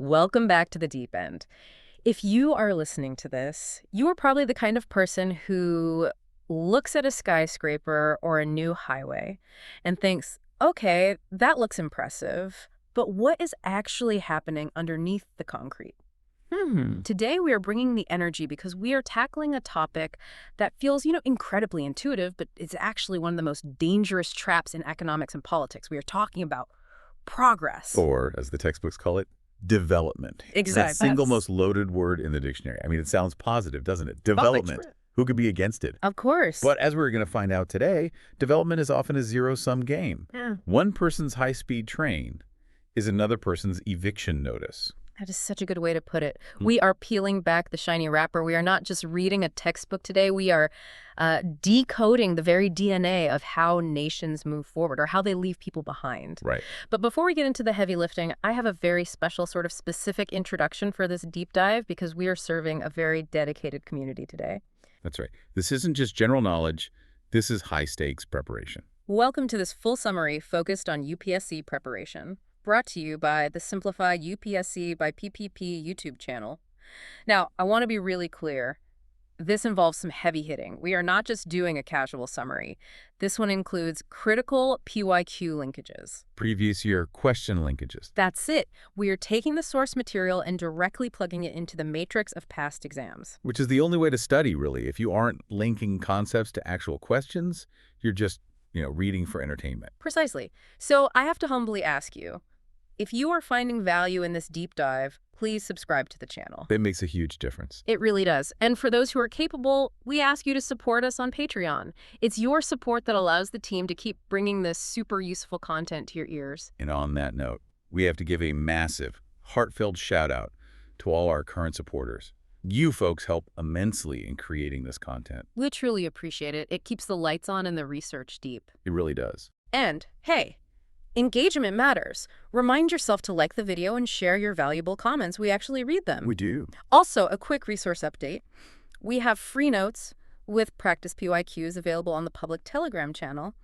Welcome back to the deep end. If you are listening to this, you are probably the kind of person who looks at a skyscraper or a new highway and thinks, okay, that looks impressive, but what is actually happening underneath the concrete? Today, we are bringing the energy because we are tackling a topic that feels, incredibly intuitive, but it's actually one of the most dangerous traps in economics and politics. We are talking about progress. Or, as the textbooks call it, development. Exactly. It's that single most loaded word in the dictionary. I mean, it sounds positive, doesn't it? Development. Who could be against it? Of course. But as we're going to find out today, development is often a zero-sum game. Yeah. One person's high-speed train is another person's eviction notice. That is such a good way to put it. We are peeling back the shiny wrapper. We are not just reading a textbook today. We are decoding the very DNA of how nations move forward or how they leave people behind. Right. But before we get into the heavy lifting, I have a very special sort of specific introduction for this deep dive because we are serving a very dedicated community today. That's right. This isn't just general knowledge. This is high-stakes preparation. Welcome to this full summary focused on UPSC preparation, brought to you by the Simplified UPSC by PPP YouTube channel. Now, I want to be really clear. This involves some heavy hitting. We are not just doing a casual summary. This one includes critical PYQ linkages. Previous year question linkages. That's it. We are taking the source material and directly plugging it into the matrix of past exams. Which is the only way to study, really. If you aren't linking concepts to actual questions, you're just, reading for entertainment. Precisely. So I have to humbly ask you, if you are finding value in this deep dive, please subscribe to the channel. It makes a huge difference. It really does. And for those who are capable, we ask you to support us on Patreon. It's your support that allows the team to keep bringing this super useful content to your ears. And on that note, we have to give a massive, heartfelt shout-out to all our current supporters. You folks help immensely in creating this content. We truly appreciate it. It keeps the lights on and the research deep. It really does. And, hey, engagement matters. Remind yourself to like the video and share your valuable comments. We actually read them. We do. Also, a quick resource update. We have free notes with practice PYQs available on the public Telegram channel.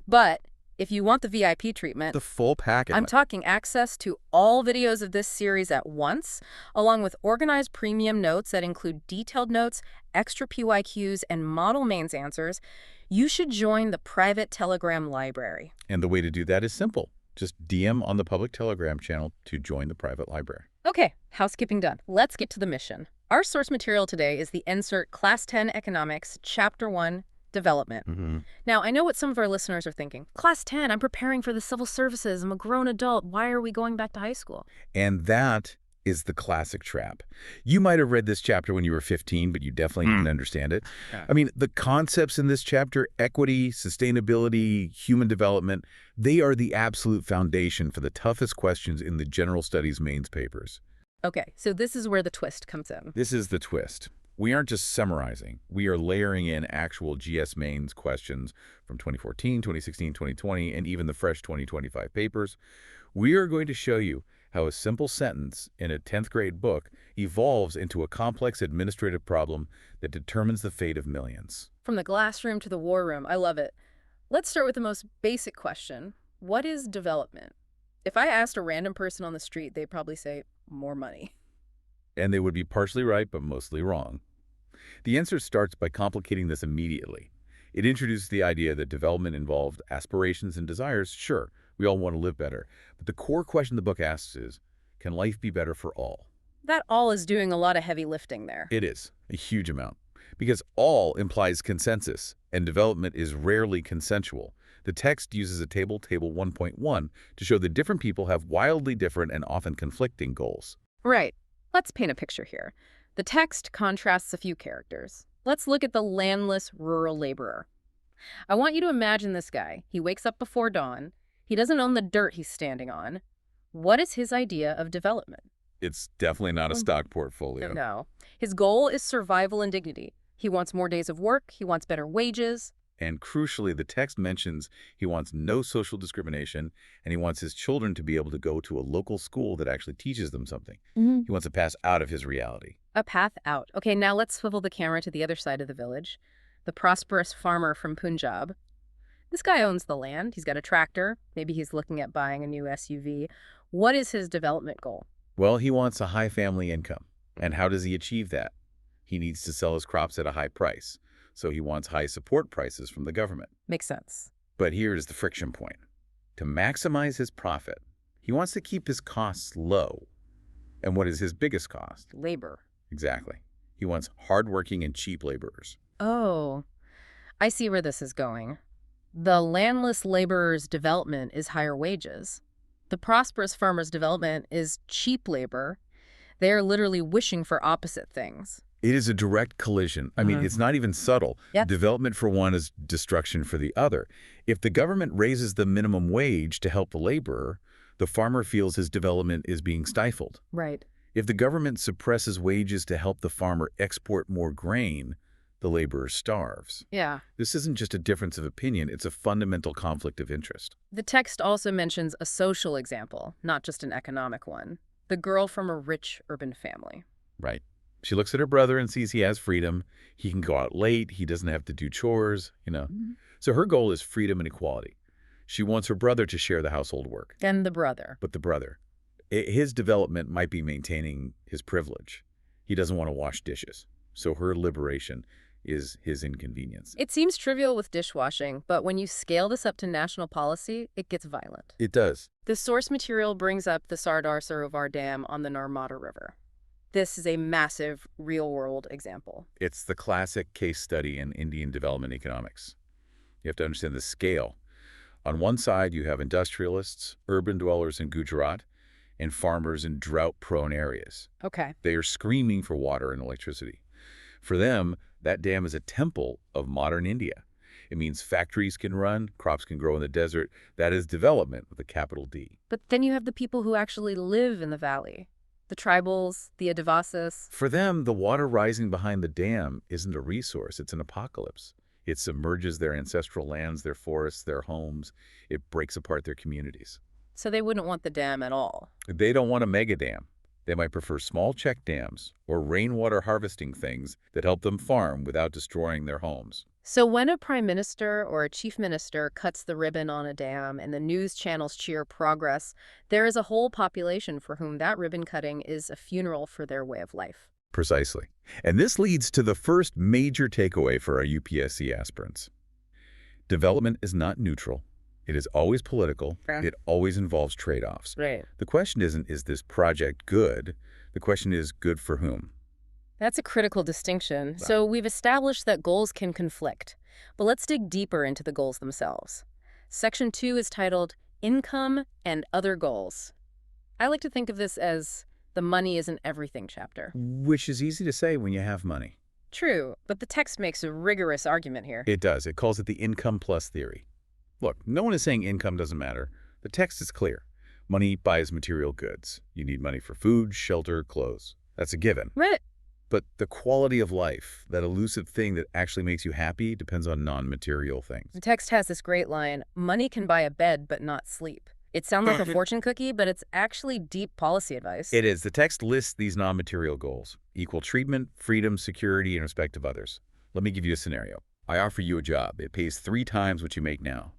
But if you want the VIP treatment, the full package. I'm talking access to all videos of this series at once, along with organized premium notes that include detailed notes, extra PYQs, and model mains answers. You should join the private Telegram library. And the way to do that is simple. Just DM on the public Telegram channel to join the private library. Okay, housekeeping done. Let's get to the mission. Our source material today is the NCERT Class 10 Economics, Chapter 1, Development. Now, I know what some of our listeners are thinking. Class 10, I'm preparing for the civil services. I'm a grown adult. Why are we going back to high school? And that is the classic trap. You might have read this chapter when you were 15, but you definitely didn't understand it. Yeah. I mean, the concepts in this chapter, equity, sustainability, human development, they are the absolute foundation for the toughest questions in the general studies mains papers. Okay, so this is where the twist comes in. This is the twist. We aren't just summarizing. We are layering in actual GS Mains questions from 2014, 2016, 2020, and even the fresh 2025 papers. We are going to show you how a simple sentence in a 10th grade book evolves into a complex administrative problem that determines the fate of millions. From the classroom to the war room, I love it. Let's start with the most basic question. What is development? If I asked a random person on the street, they'd probably say, more money. And they would be partially right, but mostly wrong. The answer starts by complicating this immediately. It introduces the idea that development involved aspirations and desires. Sure, we all want to live better. But the core question the book asks is, can life be better for all? That all is doing a lot of heavy lifting there. It is, a huge amount. Because all implies consensus, and development is rarely consensual. The text uses a table 1.1, to show that different people have wildly different and often conflicting goals. Right. Let's paint a picture here. The text contrasts a few characters. Let's look at the landless rural laborer. I want you to imagine this guy. He wakes up before dawn. He doesn't own the dirt he's standing on. What is his idea of development? It's definitely not a stock portfolio. No. His goal is survival and dignity. He wants more days of work. He wants better wages. And crucially, the text mentions he wants no social discrimination, and he wants his children to be able to go to a local school that actually teaches them something. He wants to pass out of his reality. A path out. Okay, now let's swivel the camera to the other side of the village. The prosperous farmer from Punjab. This guy owns the land. He's got a tractor. Maybe he's looking at buying a new SUV. What is his development goal? Well, he wants a high family income. And how does he achieve that? He needs to sell his crops at a high price. So he wants high support prices from the government. Makes sense. But here is the friction point. To maximize his profit, he wants to keep his costs low. And what is his biggest cost? Labor. Exactly. He wants hardworking and cheap laborers. Oh, I see where this is going. The landless laborer's development is higher wages. The prosperous farmer's development is cheap labor. They are literally wishing for opposite things. It is a direct collision. I mean, it's not even subtle. Yep. Development for one is destruction for the other. If the government raises the minimum wage to help the laborer, the farmer feels his development is being stifled. Right. If the government suppresses wages to help the farmer export more grain, the laborer starves. Yeah. This isn't just a difference of opinion, it's a fundamental conflict of interest. The text also mentions a social example, not just an economic one. The girl from a rich urban family. Right. She looks at her brother and sees he has freedom. He can go out late. He doesn't have to do chores, So her goal is freedom and equality. She wants her brother to share the household work. And the brother. But the brother, his development might be maintaining his privilege. He doesn't want to wash dishes. So her liberation is his inconvenience. It seems trivial with dishwashing, but when you scale this up to national policy, it gets violent. It does. The source material brings up the Sardar Sarovar Dam on the Narmada River. This is a massive, real-world example. It's the classic case study in Indian development economics. You have to understand the scale. On one side, you have industrialists, urban dwellers in Gujarat, and farmers in drought-prone areas. Okay. They are screaming for water and electricity. For them, that dam is a temple of modern India. It means factories can run, crops can grow in the desert. That is development with a capital D. But then you have the people who actually live in the valley. The tribals, the Adivasis. For them, the water rising behind the dam isn't a resource, it's an apocalypse. It submerges their ancestral lands, their forests, their homes. It breaks apart their communities. So they wouldn't want the dam at all. They don't want a mega dam. They might prefer small check dams or rainwater harvesting things that help them farm without destroying their homes. So when a prime minister or a chief minister cuts the ribbon on a dam and the news channels cheer progress, there is a whole population for whom that ribbon cutting is a funeral for their way of life. Precisely. And this leads to the first major takeaway for our UPSC aspirants. Development is not neutral. It is always political. It always involves trade-offs. Right. The question isn't, is this project good? The question is, good for whom? That's a critical distinction. So we've established that goals can conflict. But let's dig deeper into the goals themselves. Section 2 is titled Income and Other Goals. I like to think of this as the money isn't everything chapter. Which is easy to say when you have money. True, but the text makes a rigorous argument here. It does. It calls it the income plus theory. Look, no one is saying income doesn't matter. The text is clear. Money buys material goods. You need money for food, shelter, clothes. That's a given. Right. But the quality of life, that elusive thing that actually makes you happy, depends on non-material things. The text has this great line, money can buy a bed but not sleep. It sounds like a fortune cookie, but it's actually deep policy advice. It is. The text lists these non-material goals: equal treatment, freedom, security, and respect of others. Let me give you a scenario. I offer you a job. It pays 3 times what you make now.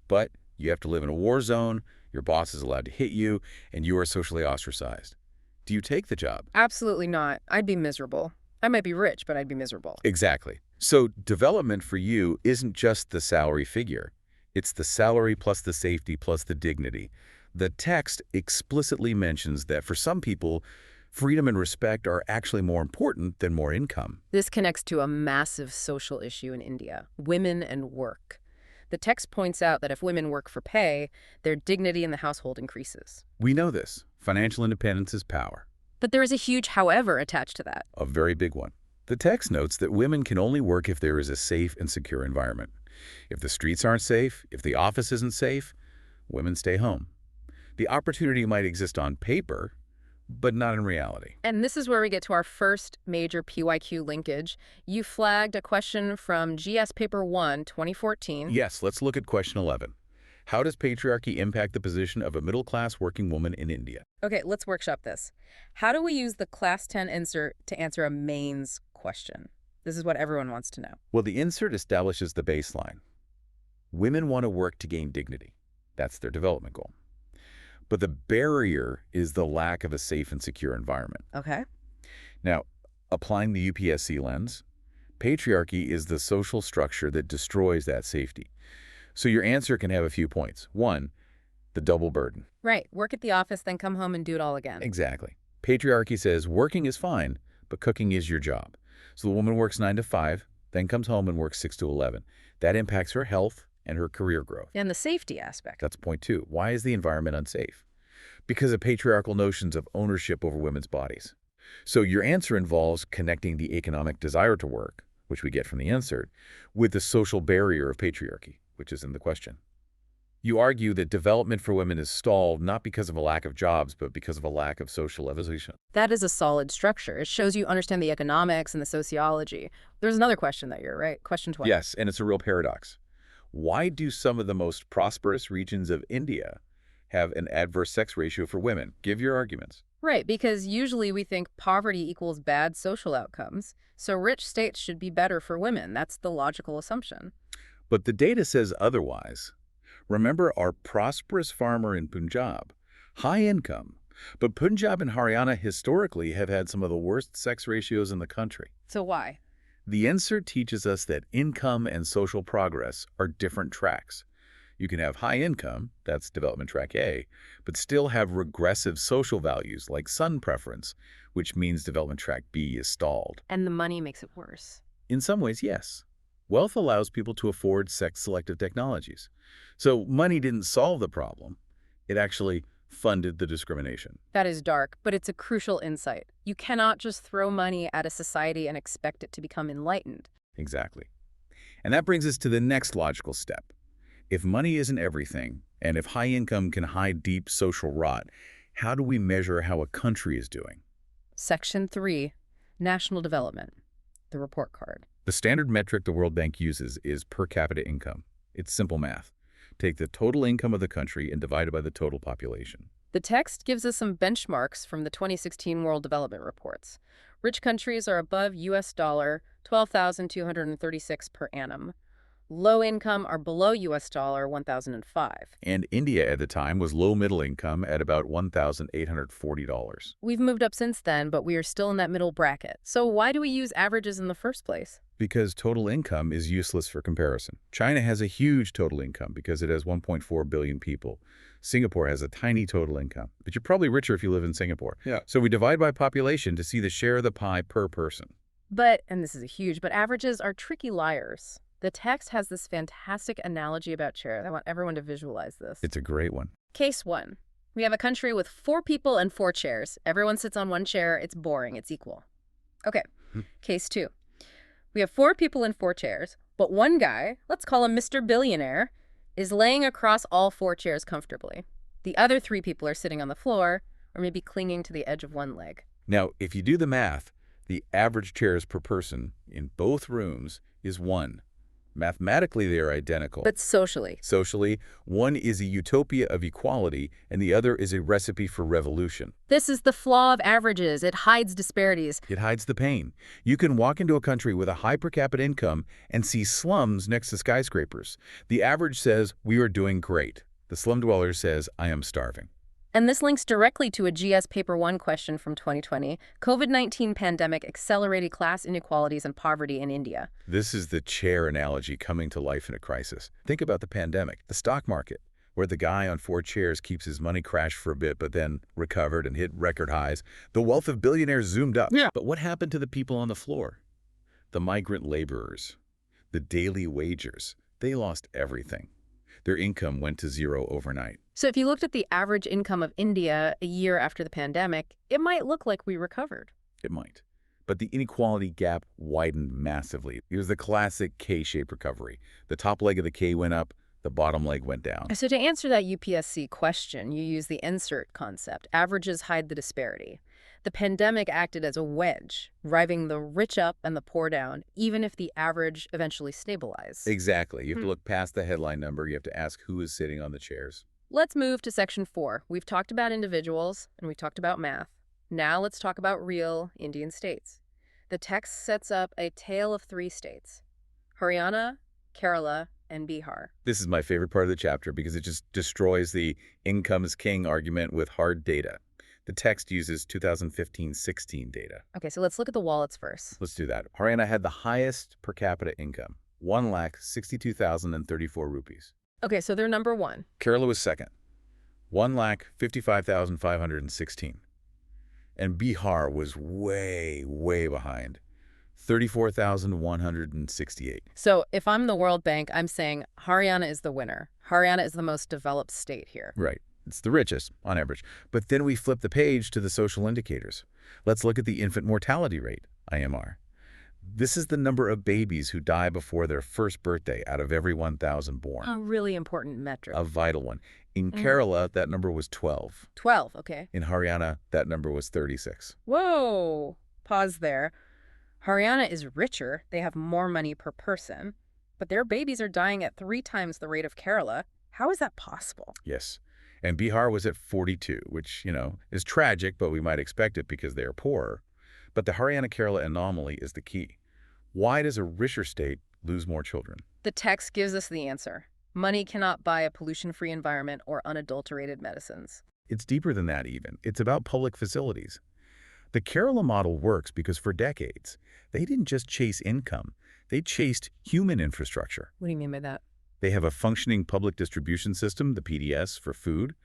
But you have to live in a war zone, your boss is allowed to hit you, and you are socially ostracized. Do you take the job? Absolutely not. I'd be miserable. I might be rich, but I'd be miserable. Exactly. So development for you isn't just the salary figure. It's the salary plus the safety plus the dignity. The text explicitly mentions that for some people, freedom and respect are actually more important than more income. This connects to a massive social issue in India, women and work. The text points out that if women work for pay, their dignity in the household increases. We know this. Financial independence is power. But there is a huge however attached to that. A very big one. The text notes that women can only work if there is a safe and secure environment. If the streets aren't safe, if the office isn't safe, women stay home. The opportunity might exist on paper, but not in reality. And this is where we get to our first major PYQ linkage. You flagged a question from GS Paper 1, 2014. Yes, let's look at question 11. How does patriarchy impact the position of a middle-class working woman in India? Okay, let's workshop this. How do we use the Class 10 insert to answer a mains question? This is what everyone wants to know. Well, the insert establishes the baseline. Women want to work to gain dignity. That's their development goal. but the barrier is the lack of a safe and secure environment. Okay. Now, applying the UPSC lens, patriarchy is the social structure that destroys that safety. So your answer can have a few points. One, the double burden. Right. Work at the office, then come home and do it all again. Exactly. Patriarchy says working is fine, but cooking is your job. So the woman works 9 to 5, then comes home and works 6 to 11. That impacts her health and her career growth. And the safety aspect. That's point 2. Why is the environment unsafe? Because of patriarchal notions of ownership over women's bodies. So your answer involves connecting the economic desire to work, which we get from the NCERT, with the social barrier of patriarchy, which is in the question. You argue that development for women is stalled not because of a lack of jobs, but because of a lack of social evolution. That is a solid structure. It shows you understand the economics and the sociology. There's another question that you're right. Question 20. Yes, and it's a real paradox. Why do some of the most prosperous regions of India have an adverse sex ratio for women? Give your arguments. Right, because usually we think poverty equals bad social outcomes. So rich states should be better for women. That's the logical assumption. But the data says otherwise. Remember our prosperous farmer in Punjab, high income, but Punjab and Haryana historically have had some of the worst sex ratios in the country. So why? The NCERT teaches us that income and social progress are different tracks. You can have high income, that's development track A, but still have regressive social values like son preference, which means development track B is stalled. And the money makes it worse. In some ways, yes. Wealth allows people to afford sex-selective technologies. So money didn't solve the problem. It actually funded the discrimination. That is dark, but it's a crucial insight. You cannot just throw money at a society and expect it to become enlightened. Exactly. And that brings us to the next logical step. If money isn't everything, and if high income can hide deep social rot, how do we measure how a country is doing? Section 3, National Development, the report card. The standard metric the World Bank uses is per capita income. It's simple math. Take the total income of the country and divide it by the total population. The text gives us some benchmarks from the 2016 World Development Reports. Rich countries are above US dollar 12,236 per annum. Low income are below US dollar 1,005. And India at the time was low middle income at about $1,840. We've moved up since then, but we are still in that middle bracket. So why do we use averages in the first place? Because total income is useless for comparison. China has a huge total income because it has 1.4 billion people. Singapore has a tiny total income, but you're probably richer if you live in Singapore. Yeah. So we divide by population to see the share of the pie per person. But, and this is huge, but averages are tricky liars. The text has this fantastic analogy about chairs. I want everyone to visualize this. It's a great one. Case 1. We have a country with 4 people and 4 chairs. Everyone sits on one chair. It's boring. It's equal. Okay. Case 2. We have 4 people and 4 chairs, but one guy, let's call him Mr. Billionaire, is laying across all 4 chairs comfortably. The other 3 people are sitting on the floor or maybe clinging to the edge of one leg. Now, if you do the math, the average chairs per person in both rooms is 1. Mathematically, they are identical. But socially? Socially, one is a utopia of equality, and the other is a recipe for revolution. This is the flaw of averages. It hides disparities. It hides the pain. You can walk into a country with a high per capita income and see slums next to skyscrapers. The average says, we are doing great. The slum dweller says, I am starving. And this links directly to a GS Paper 1 question from 2020. COVID-19 pandemic accelerated class inequalities and poverty in India. This is the chair analogy coming to life in a crisis. Think about the pandemic, the stock market, where the guy on 4 chairs keeps his money crashed for a bit, but then recovered and hit record highs. The wealth of billionaires zoomed up. Yeah. But what happened to the people on the floor? The migrant laborers, the daily wagers, they lost everything. Their income went to 0 overnight. So if you looked at the average income of India a year after the pandemic, it might look like we recovered. It might. But the inequality gap widened massively. It was the classic K-shaped recovery. The top leg of the K went up, the bottom leg went down. So to answer that UPSC question, you use the NCERT concept. Averages hide the disparity. The pandemic acted as a wedge, driving the rich up and the poor down, even if the average eventually stabilized. Exactly. You have to look past the headline number. You have to ask who is sitting on the chairs. Let's move to Section 4. We've talked about individuals, and we've talked about math. Now let's talk about real Indian states. The text sets up a tale of 3 states: Haryana, Kerala, and Bihar. This is my favorite part of the chapter because it just destroys the income is king argument with hard data. The text uses 2015-16 data. Okay, so let's look at the wallets first. Let's do that. Haryana had the highest per capita income, 1,62,034 rupees. Okay, so they're number one. Kerala was second, 1,55,516. And Bihar was way, way behind, 34,168. So if I'm the World Bank, I'm saying Haryana is the winner. Haryana is the most developed state here. Right. It's the richest, on average. But then we flip the page to the social indicators. Let's look at the infant mortality rate, IMR. This is the number of babies who die before their first birthday out of every 1,000 born. A really important metric. A vital one. In Kerala, that number was 12. 12, okay. In Haryana, that number was 36. Whoa! Pause there. Haryana is richer. They have more money per person. But their babies are dying at 3 times the rate of Kerala. How is that possible? Yes. And Bihar was at 42, which, is tragic, but we might expect it because they are poorer. But the Haryana-Kerala anomaly is the key. Why does a richer state lose more children? The text gives us the answer. Money cannot buy a pollution-free environment or unadulterated medicines. It's deeper than that even. It's about public facilities. The Kerala model works because for decades, they didn't just chase income. They chased human infrastructure. What do you mean by that? They have a functioning public distribution system, the PDS, for food.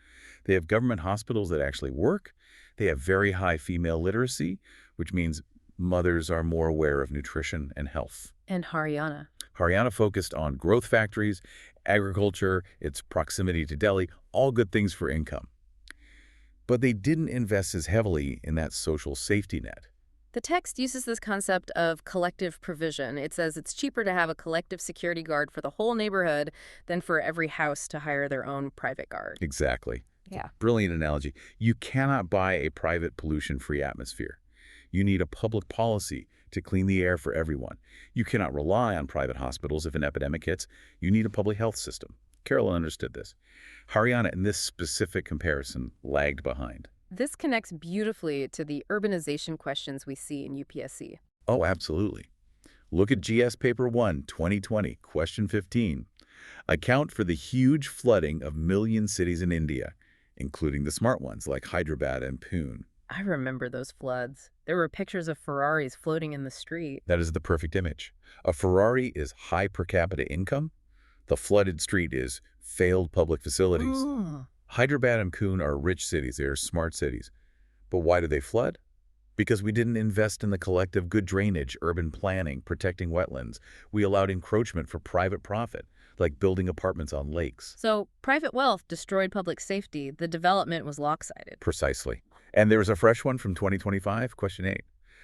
They have government hospitals that actually work. They have very high female literacy, which means mothers are more aware of nutrition and health. And Haryana? Haryana focused on growth factories, agriculture, its proximity to Delhi, all good things for income. But they didn't invest as heavily in that social safety net. The text uses this concept of collective provision. It says it's cheaper to have a collective security guard for the whole neighborhood than for every house to hire their own private guard. Exactly. Yeah. Brilliant analogy. You cannot buy a private pollution-free atmosphere. You need a public policy to clean the air for everyone. You cannot rely on private hospitals if an epidemic hits. You need a public health system. Kerala understood this. Haryana, in this specific comparison, lagged behind. This connects beautifully to the urbanization questions we see in UPSC. Oh, absolutely. Look at GS Paper 1, 2020, question 15. Account for the huge flooding of million cities in India, including the smart ones like Hyderabad and Pune. I remember those floods. There were pictures of Ferraris floating in the street. That is the perfect image. A Ferrari is high per capita income. The flooded street is failed public facilities. Oh. Hyderabad and Pune are rich cities. They are smart cities. But why do they flood? Because we didn't invest in the collective good drainage, urban planning, protecting wetlands. We allowed encroachment for private profit, like building apartments on lakes. So private wealth destroyed public safety. The development was lopsided. Precisely. And there was a fresh one from 2025, question 8.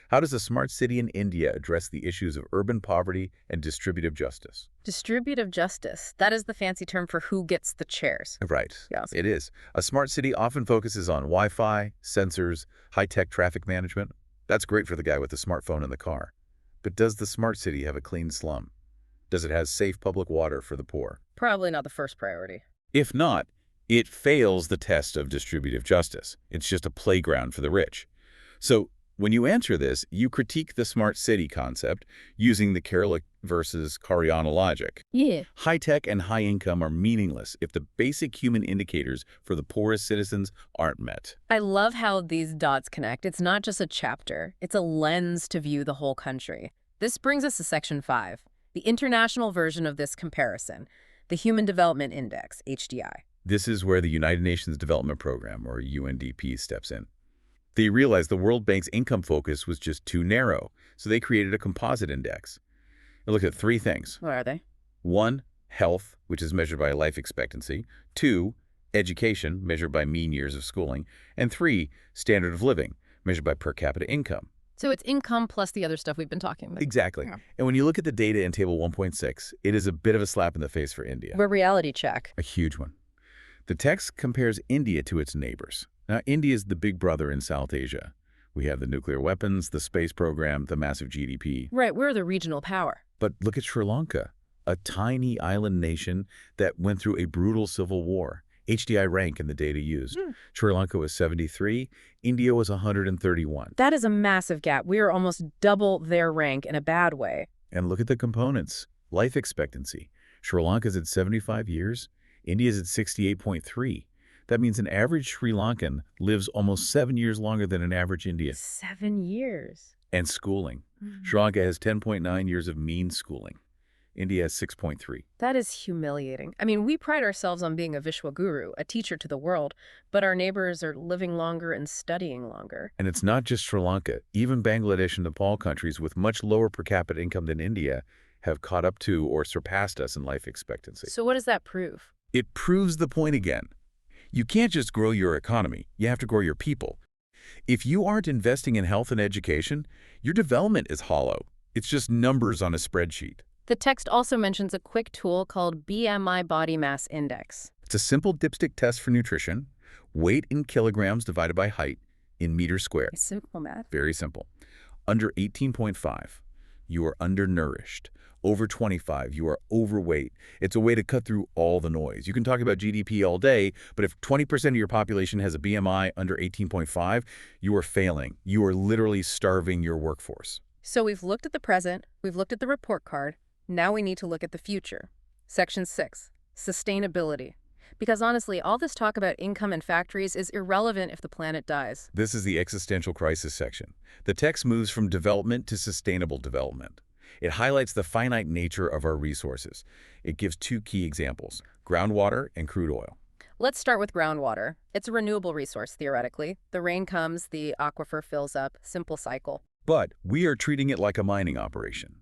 How does a smart city in India address the issues of urban poverty and distributive justice? Distributive justice. That is the fancy term for who gets the chairs. Right. Yes. It is. A smart city often focuses on Wi-Fi, sensors, high-tech traffic management. That's great for the guy with the smartphone in the car. But does the smart city have a clean slum? Does it have safe public water for the poor? Probably not the first priority. If not, it fails the test of distributive justice. It's just a playground for the rich. So when you answer this, you critique the smart city concept using the Kerala versus Haryana logic. Yeah. High-tech and high income are meaningless if the basic human indicators for the poorest citizens aren't met. I love how these dots connect. It's not just a chapter. It's a lens to view the whole country. This brings us to Section 5, the international version of this comparison, the Human Development Index, HDI. This is where the United Nations Development Program, or UNDP, steps in. They realized the World Bank's income focus was just too narrow, so they created a composite index. It looked at 3 things. What are they? 1, health, which is measured by life expectancy. 2, education, measured by mean years of schooling. And 3, standard of living, measured by per capita income. So it's income plus the other stuff we've been talking about. Exactly. Yeah. And when you look at the data in Table 1.6, it is a bit of a slap in the face for India. A reality check. A huge one. The text compares India to its neighbors. Now, India is the big brother in South Asia. We have the nuclear weapons, the space program, the massive GDP. Right, we're the regional power. But look at Sri Lanka, a tiny island nation that went through a brutal civil war. HDI rank in the data used. Sri Lanka was 73, India was 131. That is a massive gap. We are almost double their rank in a bad way. And look at the components. Life expectancy. Sri Lanka's at 75 years. India's at 68.3. That means an average Sri Lankan lives almost 7 years longer than an average Indian. 7 years. And schooling. Mhm. Sri Lanka has 10.9 years of mean schooling. India has 6.3. That is humiliating. I mean, we pride ourselves on being a Vishwa guru, a teacher to the world, but our neighbors are living longer and studying longer. And it's not just Sri Lanka. Even Bangladesh and Nepal, countries with much lower per capita income than India, have caught up to or surpassed us in life expectancy. So what does that prove? It proves the point again. You can't just grow your economy. You have to grow your people. If you aren't investing in health and education, your development is hollow. It's just numbers on a spreadsheet. The text also mentions a quick tool called BMI Body Mass Index. It's a simple dipstick test for nutrition. Weight in kilograms divided by height in meters squared. It's simple math. Very simple. Under 18.5, you are undernourished. Over 25, you are overweight. It's a way to cut through all the noise. You can talk about GDP all day, but if 20% of your population has a BMI under 18.5, you are failing. You are literally starving your workforce. So we've looked at the present, we've looked at the report card, now we need to look at the future. Section 6, sustainability. Because honestly, all this talk about income and factories is irrelevant if the planet dies. This is the existential crisis section. The text moves from development to sustainable development. It highlights the finite nature of our resources. It gives two key examples, groundwater and crude oil. Let's start with groundwater. It's a renewable resource, theoretically. The rain comes, the aquifer fills up, simple cycle. But we are treating it like a mining operation.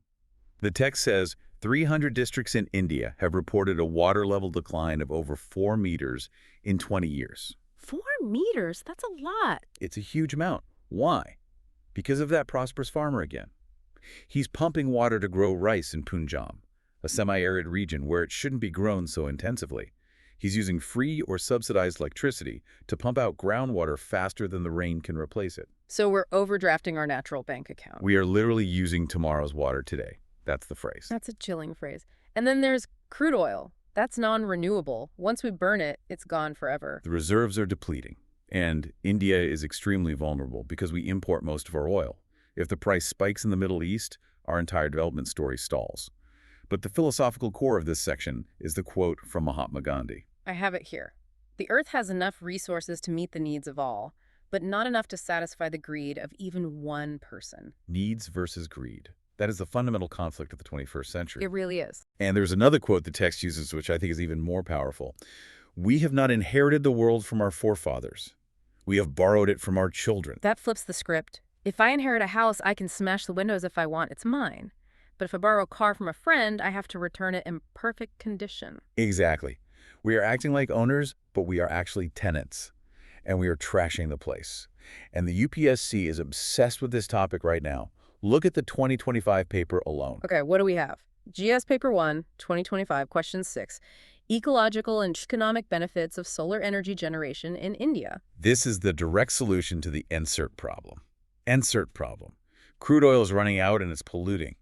The text says 300 districts in India have reported a water level decline of over 4 meters in 20 years. 4 meters? That's a lot. It's a huge amount. Why? Because of that prosperous farmer again. He's pumping water to grow rice in Punjab, a semi-arid region where it shouldn't be grown so intensively. He's using free or subsidized electricity to pump out groundwater faster than the rain can replace it. So we're overdrafting our natural bank account. We are literally using tomorrow's water today. That's the phrase. That's a chilling phrase. And then there's crude oil. That's non-renewable. Once we burn it, it's gone forever. The reserves are depleting, and India is extremely vulnerable because we import most of our oil. If the price spikes in the Middle East, our entire development story stalls. But the philosophical core of this section is the quote from Mahatma Gandhi. I have it here. The Earth has enough resources to meet the needs of all, but not enough to satisfy the greed of even one person. Needs versus greed. That is the fundamental conflict of the 21st century. It really is. And there's another quote the text uses, which I think is even more powerful. We have not inherited the world from our forefathers. We have borrowed it from our children. That flips the script. If I inherit a house, I can smash the windows if I want. It's mine. But if I borrow a car from a friend, I have to return it in perfect condition. Exactly. We are acting like owners, but we are actually tenants. And we are trashing the place. And the UPSC is obsessed with this topic right now. Look at the 2025 paper alone. Okay, what do we have? GS Paper 1, 2025, Question 6. Ecological and economic benefits of solar energy generation in India. This is the direct solution to the NCERT problem. NCERT problem. Crude oil is running out and it's polluting.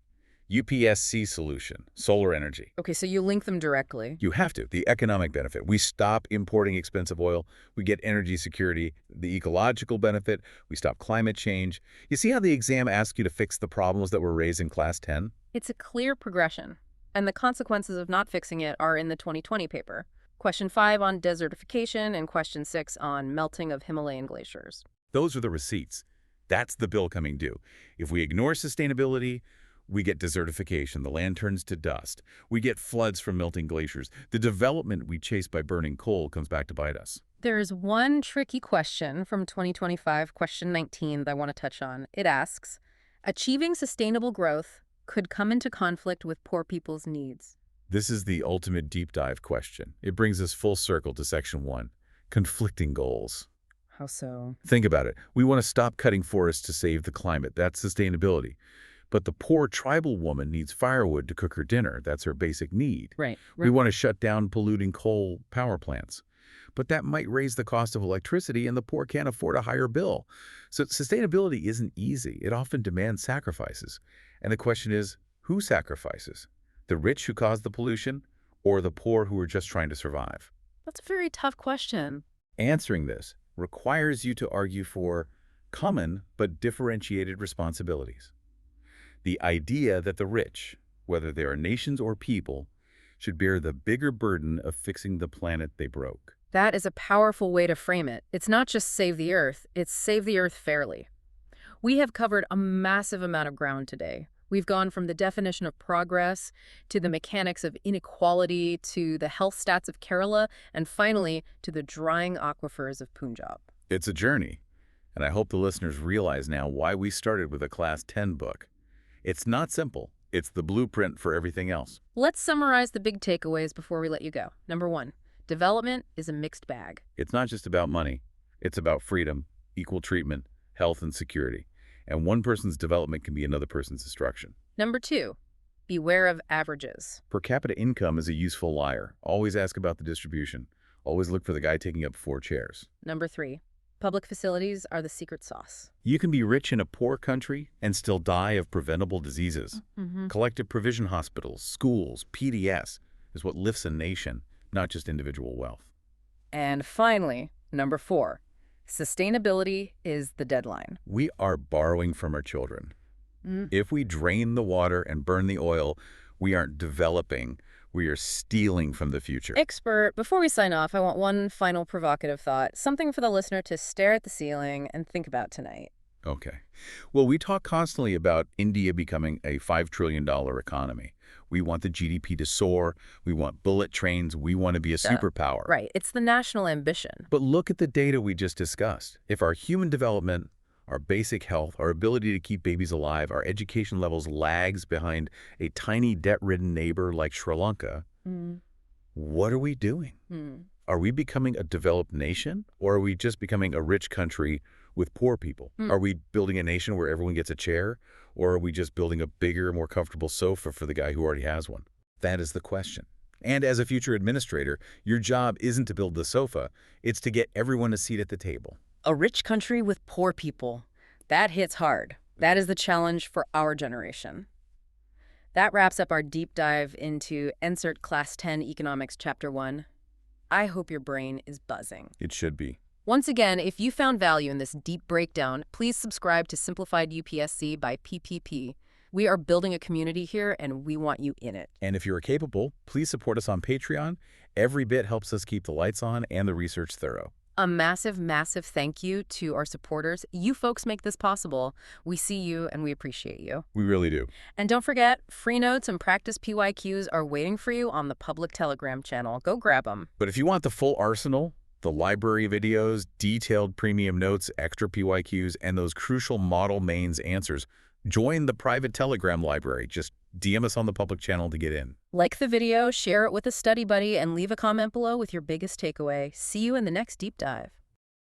UPSC solution, solar energy. Okay, so you link them directly. You have to. The economic benefit. We stop importing expensive oil. We get energy security. The ecological benefit. We stop climate change. You see how the exam asks you to fix the problems that were raised in Class 10? It's a clear progression, and the consequences of not fixing it are in the 2020 paper. Question 5 on desertification and Question 6 on melting of Himalayan glaciers. Those are the receipts. That's the bill coming due. If we ignore sustainability, we get desertification. The land turns to dust. We get floods from melting glaciers. The development we chase by burning coal comes back to bite us. There is one tricky question from 2025, Question 19, that I want to touch on. It asks, achieving sustainable growth could come into conflict with poor people's needs. This is the ultimate deep dive question. It brings us full circle to Section 1, conflicting goals. How so? Think about it. We want to stop cutting forests to save the climate. That's sustainability. But the poor tribal woman needs firewood to cook her dinner. That's her basic need. Right. We want to shut down polluting coal power plants. But that might raise the cost of electricity, and the poor can't afford a higher bill. So sustainability isn't easy. It often demands sacrifices. And the question is, who sacrifices? The rich who caused the pollution, or the poor who are just trying to survive? That's a very tough question. Answering this requires you to argue for common but differentiated responsibilities. The idea that the rich, whether they are nations or people, should bear the bigger burden of fixing the planet they broke. That is a powerful way to frame it. It's not just save the Earth, it's save the Earth fairly. We have covered a massive amount of ground today. We've gone from the definition of progress to the mechanics of inequality to the health stats of Kerala and finally to the drying aquifers of Punjab. It's a journey, and I hope the listeners realize now why we started with a Class 10 book. It's not simple. It's the blueprint for everything else. Let's summarize the big takeaways before we let you go. Number 1, development is a mixed bag. It's not just about money. It's about freedom, equal treatment, health, and security. And one person's development can be another person's destruction. Number 2, beware of averages. Per capita income is a useful liar. Always ask about the distribution. Always look for the guy taking up 4 chairs. Number 3, public facilities are the secret sauce. You can be rich in a poor country and still die of preventable diseases. Collective provision hospitals, schools, PDS is what lifts a nation, not just individual wealth. And finally, number 4, sustainability is the deadline. We are borrowing from our children. If we drain the water and burn the oil, we aren't developing. We are stealing from the future. Expert, before we sign off, I want one final provocative thought, something for the listener to stare at the ceiling and think about tonight. Okay. Well, we talk constantly about India becoming a $5 trillion economy. We want the GDP to soar. We want bullet trains. We want to be a superpower. Right. It's the national ambition. But look at the data we just discussed. If our human development, our basic health, our ability to keep babies alive, our education levels lags behind a tiny debt-ridden neighbor like Sri Lanka, what are we doing? Are we becoming a developed nation, or are we just becoming a rich country with poor people? Are we building a nation where everyone gets a chair, or are we just building a bigger, more comfortable sofa for the guy who already has one? That is the question. And as a future administrator, your job isn't to build the sofa, it's to get everyone a seat at the table. A rich country with poor people. That hits hard. That is the challenge for our generation. That wraps up our deep dive into NCERT Class 10 Economics Chapter 1. I hope your brain is buzzing. It should be. Once again, if you found value in this deep breakdown, please subscribe to Simplified UPSC by PPP. We are building a community here, and we want you in it. And if you're capable, please support us on Patreon. Every bit helps us keep the lights on and the research thorough. A massive, massive thank you to our supporters. You folks make this possible. We see you, and we appreciate you. We really do. And don't forget, free notes and practice PYQs are waiting for you on the public Telegram channel. Go grab them. But if you want the full arsenal, the library videos, detailed premium notes, extra PYQs, and those crucial model mains answers, join the private Telegram library. Just DM us on the public channel to get in. Like the video, share it with a study buddy, and leave a comment below with your biggest takeaway. See you in the next deep dive.